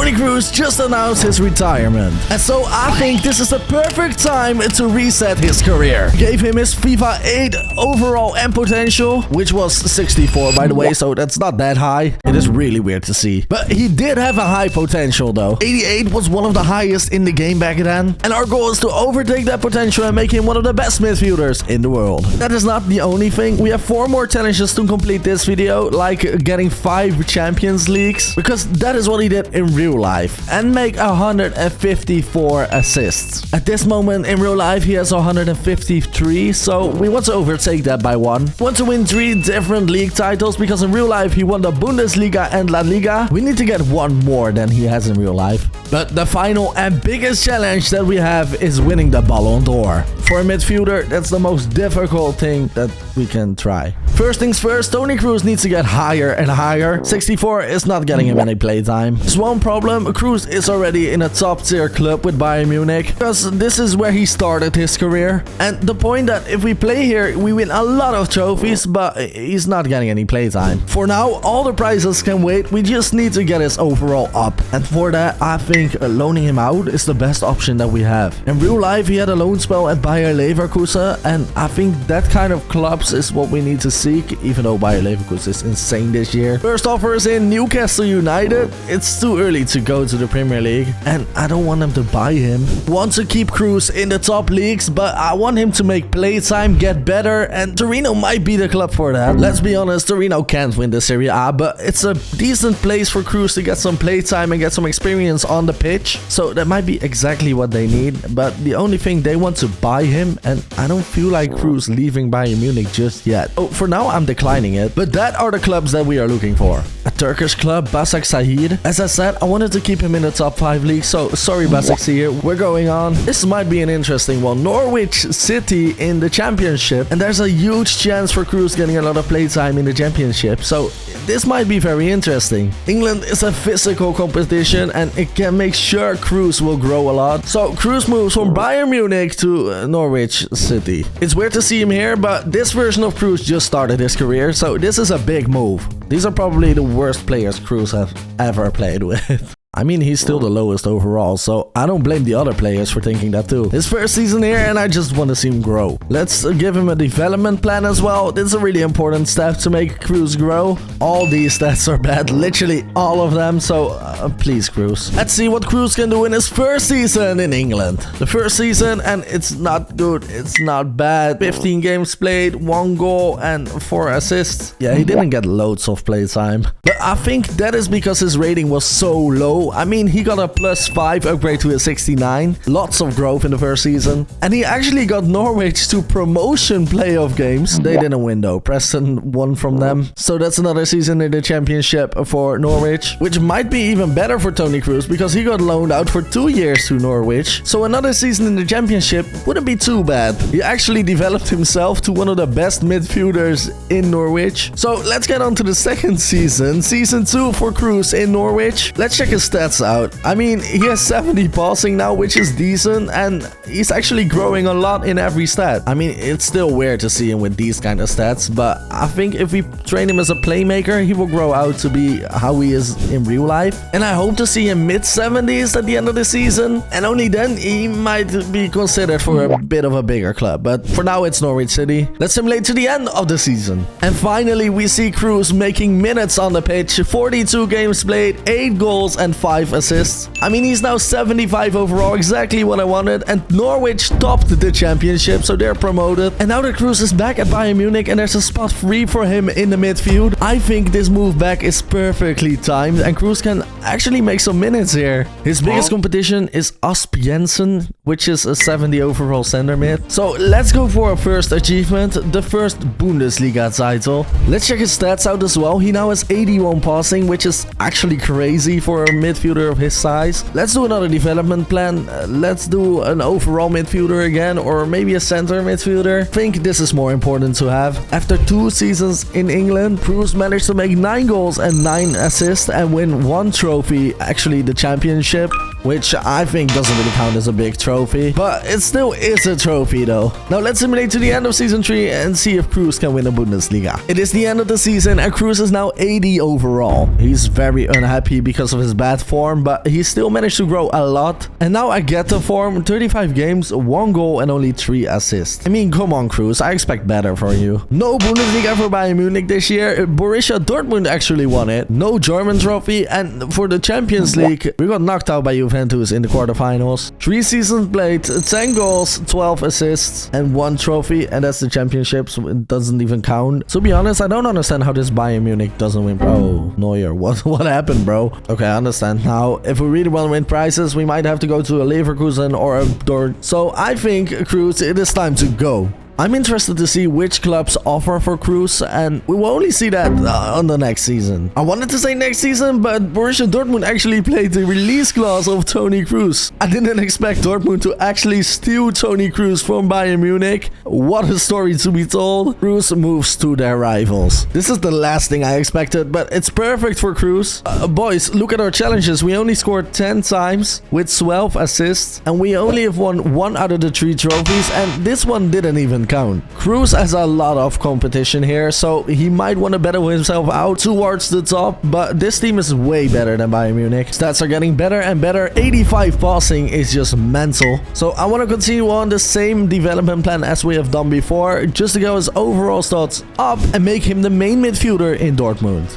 Toni Kroos just announced his retirement. And so I think this is the perfect time to reset his career. Gave him his FIFA 8 overall and potential, which was 64 by the way, so that's not that high. It is really weird to see. But he did have a high potential though. 88 was one of the highest in the game back then. And our goal is to overtake that potential and make him one of the best midfielders in the world. That is not the only thing. We have 4 more challenges to complete this video, like getting 5 Champions Leagues, because that is what he did in real life, and make 154 assists. At this moment in real life he has 153, so we want to overtake that by 1. We want to win 3 different league titles, because in real life he won the Bundesliga and La Liga. We need to get 1 more than he has in real life. But the final and biggest challenge that we have is winning the Ballon d'Or. For a midfielder, that's the most difficult thing that we can try. First things first, Toni Kroos needs to get higher and higher. 64 is not getting him any playtime. There's one problem, Kroos is already in a top tier club with Bayern Munich, because this is where he started his career. And the point that if we play here, we win a lot of trophies, but he's not getting any playtime. For now, all the prizes can wait, we just need to get his overall up. And for that, I think loaning him out is the best option that we have. In real life, he had a loan spell at Bayer Leverkusen, and I think that kind of clubs is what we need to seek, even though Bayer Leverkusen is insane this year. First offer is in Newcastle United. It's too early to go to the Premier League, and I don't want them to buy him. Want to keep Kroos in the top leagues, but I want him to make playtime, get better, and Torino might be the club for that. Let's be honest, Torino can't win the Serie A, but it's a decent place for Kroos to get some playtime and get some experience on the pitch, so that might be exactly what they need. But the only thing, they want to buy him, and I don't feel like Kroos leaving Bayern Munich just yet. Oh, for now I'm declining it, but that are the clubs that we are looking for. A Turkish club, Başakşehir. As I said, I wanted to keep him in the top 5 league, so sorry Başakşehir, we're going on. This might be an interesting one. Norwich City in the championship, and there's a huge chance for Kroos getting a lot of playtime in the championship, so this might be very interesting. England is a physical competition, and it can make sure Kroos will grow a lot. So Kroos moves from Bayern Munich to Norwich City. It's weird to see him here, but this version of Kroos just started his career, so this is a big move. These are probably the worst players Kroos have ever played with. I mean, he's still the lowest overall, so I don't blame the other players for thinking that too. His first season here, and I just want to see him grow. Let's give him a development plan as well. This is a really important step to make Kroos grow. All these stats are bad, literally all of them, so please Kroos. Let's see what Kroos can do in his first season in England. The first season, and it's not good, it's not bad. 15 games played, 1 goal and 4 assists. Yeah, he didn't get loads of playtime, but I think that is because his rating was so low. I mean, he got a +5 upgrade to a 69. Lots of growth in the first season. And he actually got Norwich to promotion playoff games. They didn't win though. Preston won from them. So that's another season in the championship for Norwich, which might be even better for Toni Kroos, because he got loaned out for 2 years to Norwich. So another season in the championship wouldn't be too bad. He actually developed himself to one of the best midfielders in Norwich. So let's get on to the second season. Season 2 for Kroos in Norwich. Let's check his stats out. I mean, he has 70 passing now, which is decent, and he's actually growing a lot in every stat. I mean, it's still weird to see him with these kind of stats, but I think if we train him as a playmaker, he will grow out to be how he is in real life. And I hope to see him mid-70s at the end of the season, and only then he might be considered for a bit of a bigger club. But for now, it's Norwich City. Let's simulate to the end of the season. And finally, we see Kroos making minutes on the pitch. 42 games played, 8 goals and 5 assists. I mean, he's now 75 overall, exactly what I wanted. And Norwich topped the championship, so they're promoted. And now that Kroos is back at Bayern Munich and there's a spot free for him in the midfield, I think this move back is perfectly timed, and Kroos can actually make some minutes here. His biggest competition is Jensen, which is a 70 overall center mid. So let's go for a first achievement, the first Bundesliga title. Let's check his stats out as well. He now has 81 passing, which is actually crazy for a midfielder of his size. Let's do another development plan. Let's do an overall midfielder again, or maybe a center midfielder. I think this is more important to have. After 2 seasons in England, Kroos managed to make 9 goals and 9 assists and win 1 trophy trophy, actually the championship, which I think doesn't really count as a big trophy, but it still is a trophy though. Now let's simulate to the end of season 3 and see if Kroos can win the Bundesliga. It is the end of the season and Kroos is now 80 overall. He's very unhappy because of his bad form, but he still managed to grow a lot. And now I get the form, 35 games, 1 goal and only 3 assists. I mean, come on Kroos, I expect better for you. No Bundesliga for Bayern Munich this year. Borussia Dortmund actually won it. No German trophy, and for the Champions League, we got knocked out by Juventus in the quarterfinals. 3 seasons played, 10 goals, 12 assists, and 1 trophy, and that's the championship, so it doesn't even count. To be honest, I don't understand how this Bayern Munich doesn't win. Bro, Neuer, what happened, bro? Okay, I understand now. If we really want to win prizes, we might have to go to a Leverkusen or a Dortmund. So I think, Kroos, it is time to go. I'm interested to see which clubs offer for Kroos, and we will only see that on the next season. I wanted to say next season, but Borussia Dortmund actually played the release clause of Toni Kroos. I didn't expect Dortmund to actually steal Toni Kroos from Bayern Munich. What a story to be told. Kroos moves to their rivals. This is the last thing I expected, but it's perfect for Kroos. Boys, look at our challenges. We only scored 10 times with 12 assists, and we only have won 1 out of the 3 trophies, and this one didn't even count. Kroos has a lot of competition here, so he might want to battle himself out towards the top, but this team is way better than Bayern Munich. Stats are getting better and better. 85 passing is just mental. So I want to continue on the same development plan as we have done before, just to get his overall stats up and make him the main midfielder in Dortmund.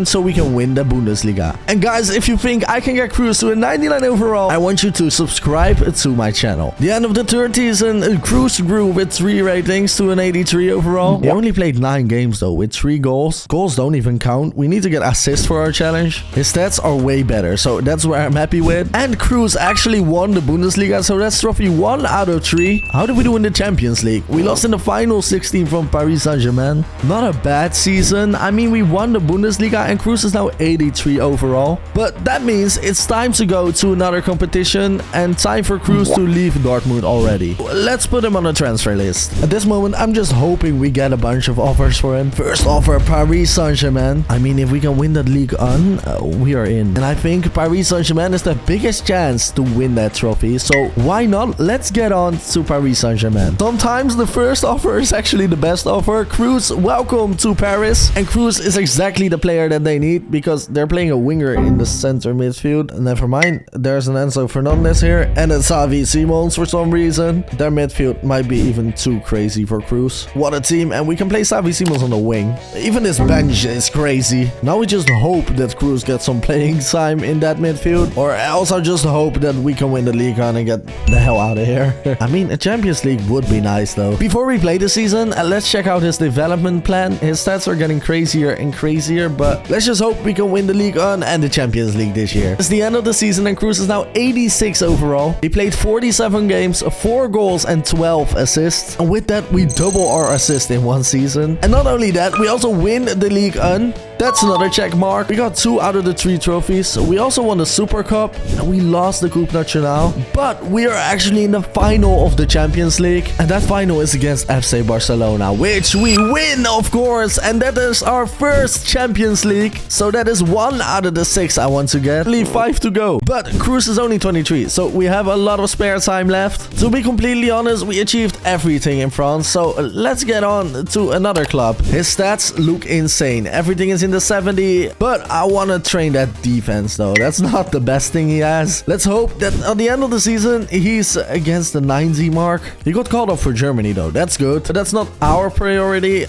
So we can win the Bundesliga. And guys, if you think I can get Kroos to a 99 overall, I want you to subscribe to my channel. The end of the third season, Kroos grew with 3 ratings to an 83 overall. He only played 9 games though with 3 goals. Goals don't even count. We need to get assists for our challenge. His stats are way better, so that's where I'm happy with. And Kroos actually won the Bundesliga, so that's trophy 1 out of 3. How did we do in the Champions League? We lost in the final 16 from Paris Saint-Germain. Not a bad season. I mean, we won the Bundesliga and Kroos is now 83 overall. But that means it's time to go to another competition and time for Kroos to leave Dortmund already. Let's put him on a transfer list. At this moment, I'm just hoping we get a bunch of offers for him. First offer, Paris Saint-Germain. I mean, if we can win that Ligue 1, we are in. And I think Paris Saint-Germain is the biggest chance to win that trophy. So why not? Let's get on to Paris Saint-Germain. Sometimes the first offer is actually the best offer. Kroos, welcome to Paris. And Kroos is exactly the player that they need because they're playing a winger in the center midfield. Never mind. There's an Enzo Fernandez here and a Xavi Simons for some reason. Their midfield might be even too crazy for Kroos. What a team, and we can play Xavi Simons on the wing. Even this bench is crazy. Now we just hope that Kroos gets some playing time in that midfield, or else I just hope that we can win the league and get the hell out of here. I mean, a Champions League would be nice though. Before we play the season, let's check out his development plan. His stats are getting crazier and crazier, but let's just hope we can win the League and the Champions League this year. It's the end of the season and Kroos is now 86 overall. He played 47 games, 4 goals and 12 assists. And with that, we double our assist in 1 season. And not only that, we also win the League 1. That's another check mark. We got 2 out of the 3 trophies. We also won the Super Cup and we lost the Coupe Nationale. But we are actually in the final of the Champions League. And that final is against FC Barcelona, which we win, of course. And that is our first Champions League. So that is 1 out of the 6 I want to get. Only 5 to go. But Kroos is only 23. So we have a lot of spare time left. To be completely honest, we achieved everything in France. So let's get on to another club. His stats look insane. Everything is in the 70, but I want to train that defense though. That's not the best thing he has. Let's hope that at the end of the season he's against the 90 mark. He got called up for Germany though. That's good. But that's not our priority.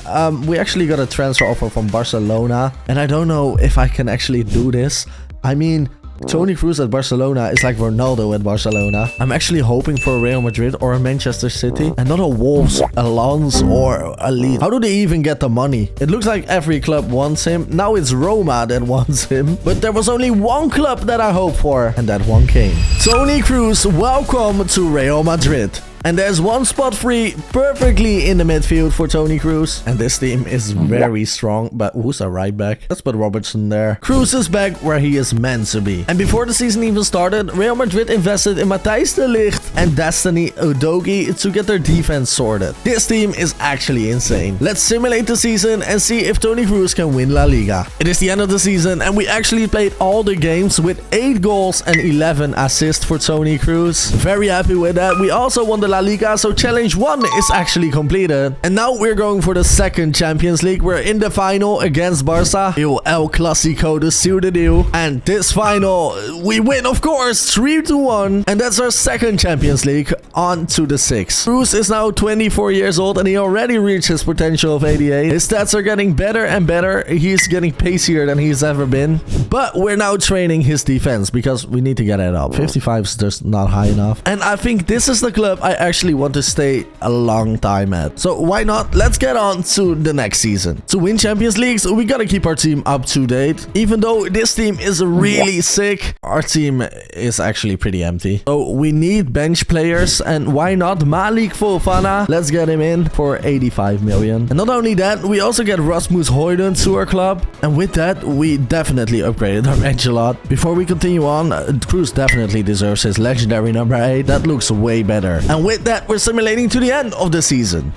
We actually got a transfer offer from Barcelona, and I don't know if I can actually do this. I mean, Toni Kroos at Barcelona is like Ronaldo at Barcelona. I'm actually hoping for a Real Madrid or a Manchester City, and not a Wolves, a Lens, or a Leeds. How do they even get the money? It looks like every club wants him. Now it's Roma that wants him. But there was only one club that I hoped for, and that one came. Toni Kroos, welcome to Real Madrid. And there's one spot free perfectly in the midfield for Toni Kroos. And this team is very strong. But who's our right back? Let's put Robertson there. Kroos is back where he is meant to be. And before the season even started, Real Madrid invested in Matthijs de Ligt and Destiny Udogie to get their defense sorted. This team is actually insane. Let's simulate the season and see if Toni Kroos can win La Liga. It is the end of the season and we actually played all the games with 8 goals and 11 assists for Toni Kroos. Very happy with that. We also won the La Liga, so challenge 1 is actually completed. And now we're going for the second Champions League. We're in the final against Barca. El Clasico de Ciudadeo. And this final, we win, of course, 3-1. And that's our second Champions League. On to the 6th. Kroos is now 24 years old and he already reached his potential of 88. His stats are getting better and better. He's getting pacier than he's ever been. But we're now training his defense because we need to get it up. 55 is just not high enough. And I think this is the club I actually want to stay a long time at. So why not? Let's get on to the next season. To win Champions Leagues, we gotta keep our team up to date. Even though this team is really sick, our team is actually pretty empty. So we need bench players, and why not Malik Fofana? Let's get him in for 85 million. And not only that, we also get Rasmus Højlund to our club. And with that, we definitely upgraded our bench a lot. Before we continue on, Kroos definitely deserves his legendary number 8. That looks way better. And with that, we're simulating to the end of the season.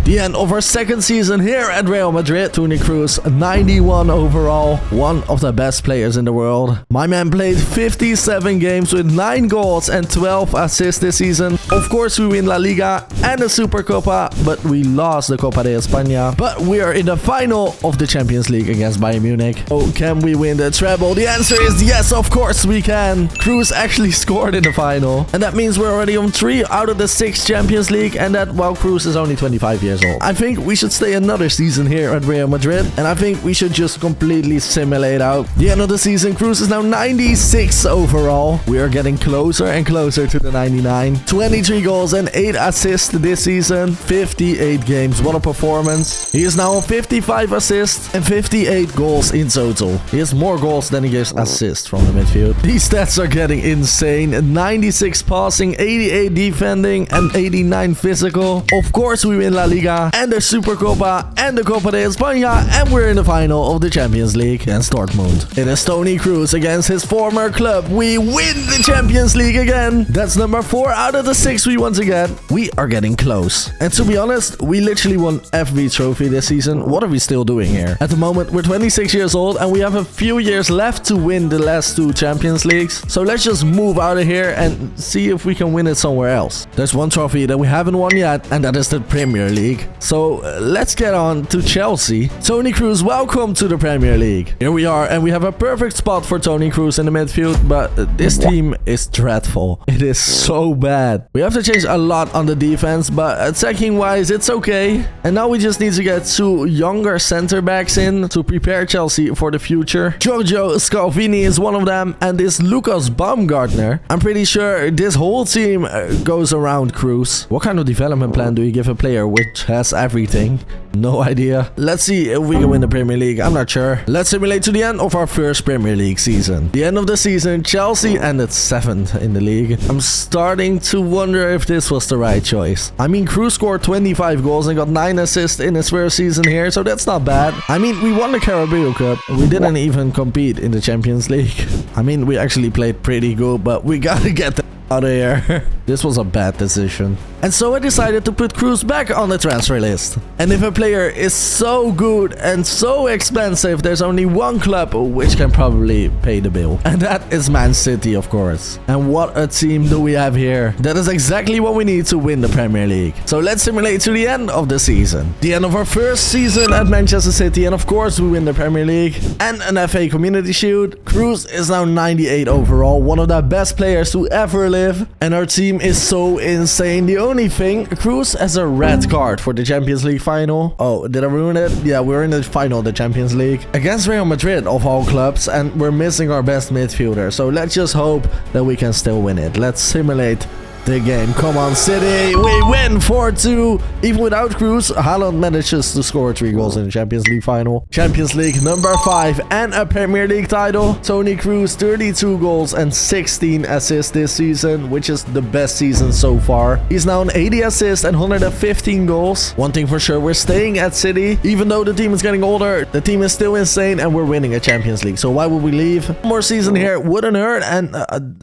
The end of our second season here at Real Madrid. Toni Kroos, 91 overall, one of the best players in the world. My man played 57 games with 9 goals and 12 assists this season. Of course, we win La Liga and the Supercopa, but we lost the Copa de España. But we are in the final of the Champions League against Bayern Munich. Oh, can we win the treble? The answer is yes, of course we can. Kroos actually scored in the final. And that means we're already on 3 out of the 6 Champions League, and that while Kroos is only 25 years old. I think we should stay another season here at Real Madrid, and I think we should just completely simulate out the end of the season. Kroos is now 96 overall. We are getting closer and closer to the 99. 23 goals and 8 assists this season. 58 games. What a performance. He is now on 55 assists and 58 goals in total. He has more goals than he gives assists from the midfield. These stats are getting insane. 96 passing, 88 defending, and 89 physical. Of course, we win La Liga and the Supercopa and the Copa de España, and we're in the final of the Champions League against Dortmund. It is Toni Kroos against his former club. We win the Champions League again. That's number 4 out of the 6 we want to get. We are getting close. And to be honest, we literally won every trophy this season. What are we still doing here? At the moment, we're 26 years old and we have a few years left to win the last 2 Champions Leagues. So let's just move out of here and see if we can win it somewhere else. There's one trophy that we haven't won yet, and that is the Premier League. So let's get on to Chelsea. Toni Kroos, welcome to the Premier League. Here we are, and we have a perfect spot for Toni Kroos in the midfield, but this team is dreadful. It is so bad. We have to change a lot on the defense, but attacking wise, it's okay. And now we just need to get 2 younger center backs in to prepare Chelsea for the future. Giorgio Scalvini is one of them, and this Lucas Baumgartner. I'm pretty sure this whole team goes around Kroos. What kind of development plan do you give a player which has everything? No idea. Let's see if we can win the Premier League. I'm not sure. Let's simulate to the end of our first Premier League season. The end of the season, Chelsea ended 7th in the league. I'm starting to wonder if this was the right choice. I mean, Kroos scored 25 goals and got 9 assists in his first season here, so that's not bad. I mean, we won the Carabao Cup. We didn't even compete in the Champions League. I mean, we actually played pretty good, but we gotta get the out of here. This was a bad decision. And so I decided to put Kroos back on the transfer list. And if a player is so good and so expensive, there's only one club which can probably pay the bill. And that is Man City, of course. And what a team do we have here. That is exactly what we need to win the Premier League. So let's simulate to the end of the season. The end of our first season at Manchester City. And of course, we win the Premier League and an FA Community Shield. Kroos is now 98 overall. One of the best players to ever live. And our team is so insane. The only thing, Kroos has a red card for the Champions League final. Oh, did I ruin it? Yeah, we're in the final of the Champions League against Real Madrid of all clubs, and we're missing our best midfielder. So let's just hope that we can still win it. Let's simulate the game. Come on, City. We win 4-2. Even without Kroos, Haaland manages to score 3 goals in the Champions League final. Champions League number 5 and a Premier League title. Toni Kroos, 32 goals and 16 assists this season, which is the best season so far. He's now on 80 assists and 115 goals. One thing for sure, we're staying at City. Even though the team is getting older, the team is still insane and we're winning a Champions League. So why would we leave? One more season here wouldn't hurt, and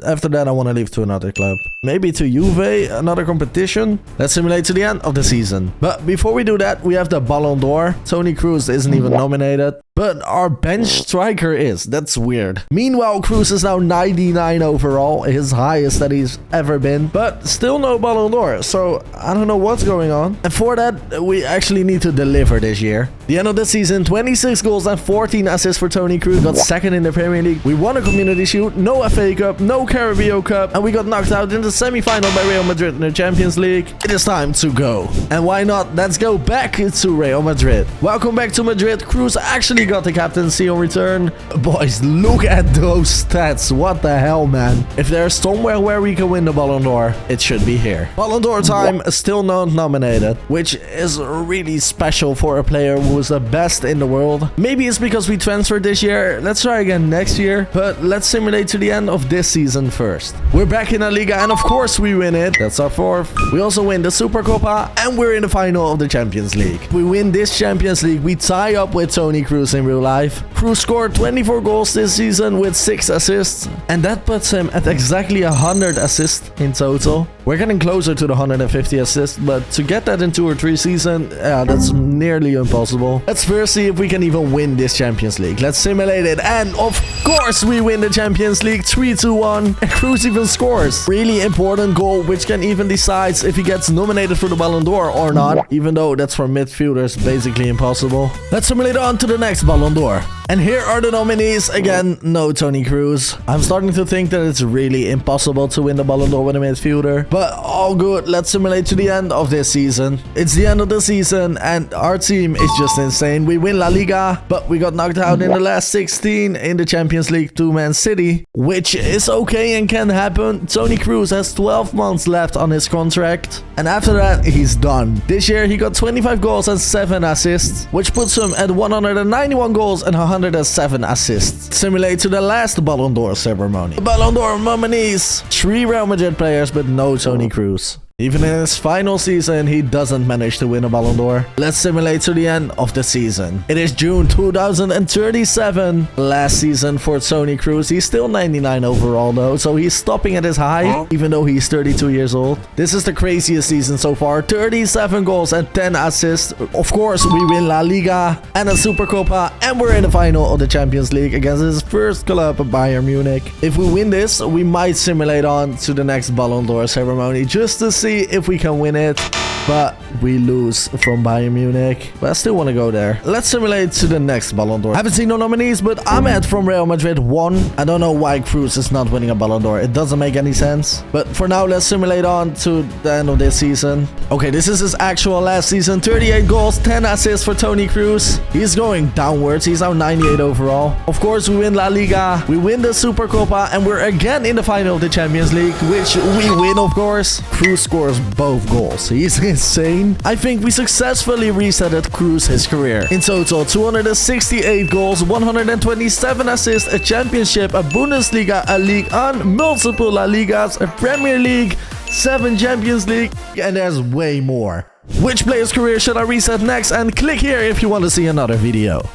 after that I want to leave to another club. Maybe to Juve, another competition. Let's simulate to the end of the season. But before we do that, we have the Ballon d'Or. Toni Kroos isn't even nominated. But our bench striker is. That's weird. Meanwhile, Kroos is now 99 overall, his highest that he's ever been. But still no Ballon d'Or, so I don't know what's going on. And for that, we actually need to deliver this year. The end of the season, 26 goals and 14 assists for Toni Kroos. Got second in the Premier League. We won a Community Shield, no FA Cup, no Carabao Cup, and we got knocked out in the semi-final by Real Madrid in the Champions League. It is time to go. And why not? Let's go back to Real Madrid. Welcome back to Madrid. Kroos actually got the captaincy on return. Boys, look at those stats. What the hell, man? If there's somewhere where we can win the Ballon d'Or, it should be here. Ballon d'Or time, still not nominated, which is really special for a player who is the best in the world. Maybe it's because we transferred this year. Let's try again next year, but let's simulate to the end of this season first. We're back in La Liga, and of course we win it. That's our 4th. We also win the Supercopa, and we're in the final of the Champions League. If we win this Champions League, we tie up with Toni Kroos in real life. Kroos scored 24 goals this season with 6 assists, and that puts him at exactly 100 assists in total. We're getting closer to the 150 assists, but to get that in 2 or 3 seasons, that's nearly impossible. Let's first see if we can even win this Champions League. Let's simulate it, and of course we win the Champions League 3-1, and Kroos even scores. Really important goal, which can even decide if he gets nominated for the Ballon d'Or or not, even though that's for midfielders basically impossible. Let's simulate on to the next Ballon d'Or. And here are the nominees. Again, no Toni Kroos. I'm starting to think that it's really impossible to win the Ballon d'Or with a midfielder. But all good, let's simulate to the end of this season. It's the end of the season and our team is just insane. We win La Liga, but we got knocked out in the last 16 in the Champions League to Man City, which is okay and can happen. Toni Kroos has 12 months left on his contract, and after that, he's done. This year, he got 25 goals and 7 assists, which puts him at 191 goals and 107 assists. Simulate to the last Ballon d'Or ceremony. Ballon d'Or nominees: 3 Real Madrid players, but no Toni Kroos. Even in his final season, he doesn't manage to win a Ballon d'Or. Let's simulate to the end of the season. It is June 2037. Last season for Toni Kroos. He's still 99 overall though, so he's stopping at his high, even though he's 32 years old. This is the craziest season so far. 37 goals and 10 assists. Of course, we win La Liga and a Supercopa, and we're in the final of the Champions League against his first club, Bayern Munich. If we win this, we might simulate on to the next Ballon d'Or ceremony just to see if we can win it, but we lose from Bayern Munich. But I still want to go there. Let's simulate to the next Ballon d'Or. Haven't seen no nominees, but Ahmed from Real Madrid won. I don't know why Kroos is not winning a Ballon d'Or. It doesn't make any sense. But for now, let's simulate on to the end of this season. Okay, this is his actual last season. 38 goals, 10 assists for Toni Kroos. He's going downwards. He's now 98 overall. Of course, we win La Liga. We win the Supercopa, and we're again in the final of the Champions League, which we win, of course. Kroos scores both goals. He's insane. I think we successfully resetted Kroos his career. In total, 268 goals, 127 assists, a championship, a Bundesliga, a Ligue 1, multiple La Ligas, a Premier League, 7 Champions League, and there's way more. Which player's career should I reset next? And click here if you want to see another video.